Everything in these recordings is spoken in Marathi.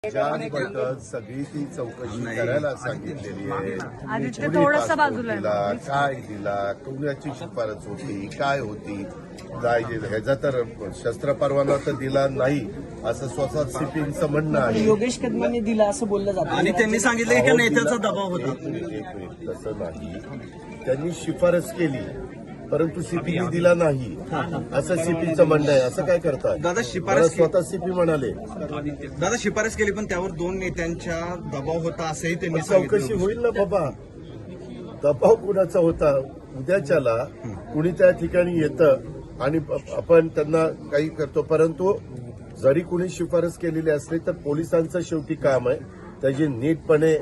सगळी ती चौकशी करायला सांगितलेली आहे. आदित्य थोडंसं बाजूला दिला, काय दिला, कुणाची शिफारस होती, काय होती, ह्याचा तर शस्त्र परवाना तर दिला नाही असं स्वतः सीपीचं म्हणणं आहे. योगेश कदमांनी दिला असं बोललं जातं आणि त्यांनी सांगितलं की नेत्याचा दबाव होता. एक मिनिट, तसं नाही. त्यांनी शिफारस केली परंतु सीपीने दिला नाही असं सीपीचं म्हणणं आहे. असं काय करतात दादा शिफारस स्वतः सीपी म्हणाले. दादा शिफारस केली पण त्यावर दोन नेत्यांच्या दबाव होता असंही त्यांनी चौकशी सांगितलं. होईल ना बाबा. दबाव कुणाचा होता उद्याच्याला कुणी त्या ठिकाणी येतं आणि आपण त्यांना काही करतो. परंतु जरी कुणी शिफारस केलेली असली तर पोलिसांचं शेवटी काम आहे त्याची नीटपणे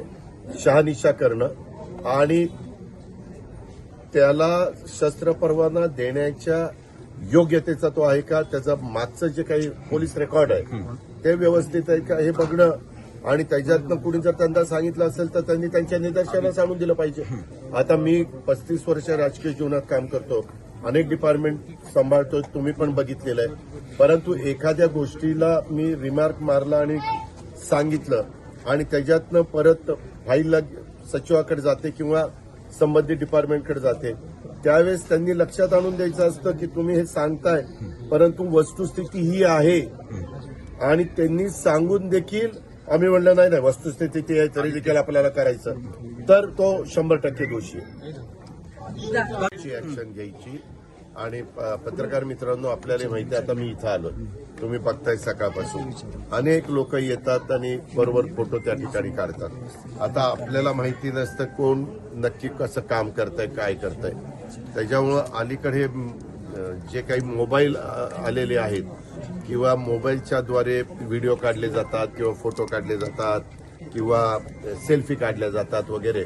शहानिशा करणं आणि त्याला शस्त्र परवाना देण्याच्या योग्यतेचा तो आहे का, त्याचा मागचं जे काही पोलीस रेकॉर्ड आहे ते व्यवस्थित आहे का हे बघणं. आणि त्याच्यातनं कुणी जर त्यांना सांगितलं असेल तर त्यांनी त्यांच्या निदर्शनास आणून दिलं पाहिजे. आता मी 35 वर्ष राजकीय जीवनात काम करतो, अनेक डिपार्टमेंट सांभाळतो, तुम्ही पण बघितलेलं आहे. परंतु एखाद्या गोष्टीला मी रिमार्क मारला आणि सांगितलं आणि त्याच्यातनं परत फाईलला सचिवाकडे जाते किंवा संबंधित डिपार्टमेंटकडे जाते त्यावेळेस त्यांनी लक्षात आणून द्यायचं असतं की तुम्ही हे सांगताय परंतु वस्तुस्थिती ही आहे. आणि त्यांनी सांगून देखील आम्ही म्हणलं नाही वस्तुस्थिती ती आहे तरी देखील आपल्याला करायचं तर तो 100% दोषी आहे. ऍक्शन घ्यायची. आणि पत्रकार मित्रांनो आपल्याला माहिती आहे आता मी इथं आलो, तुम्ही बघताय सकाळपासून अनेक लोक येतात आणि बरोबर फोटो त्या ठिकाणी काढतात. आता आपल्याला माहिती नसतं कोण नक्की कसं काम करतंय काय करतंय. त्याच्यामुळं अलीकडे जे काही मोबाईल आलेले आहेत किंवा मोबाईलच्या द्वारे व्हिडिओ काढले जातात किंवा फोटो काढले जातात किंवा सेल्फी काढल्या जातात वगैरे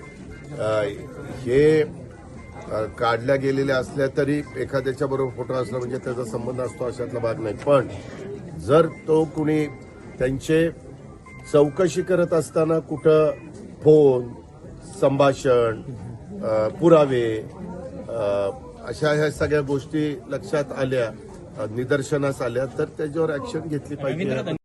हे काढल्या गेलेल्या असल्या तरी एखाद्याच्या बरोबर फोटो असला म्हणजे त्याचा संबंध असतो अशातला भाग नाही. पण जर तो कुणी त्यांचे चौकशी करत असताना कुठं फोन संभाषण पुरावे अशा ह्या सगळ्या गोष्टी लक्षात आल्या निदर्शनास आल्या तर त्याच्यावर ऍक्शन घेतली पाहिजे.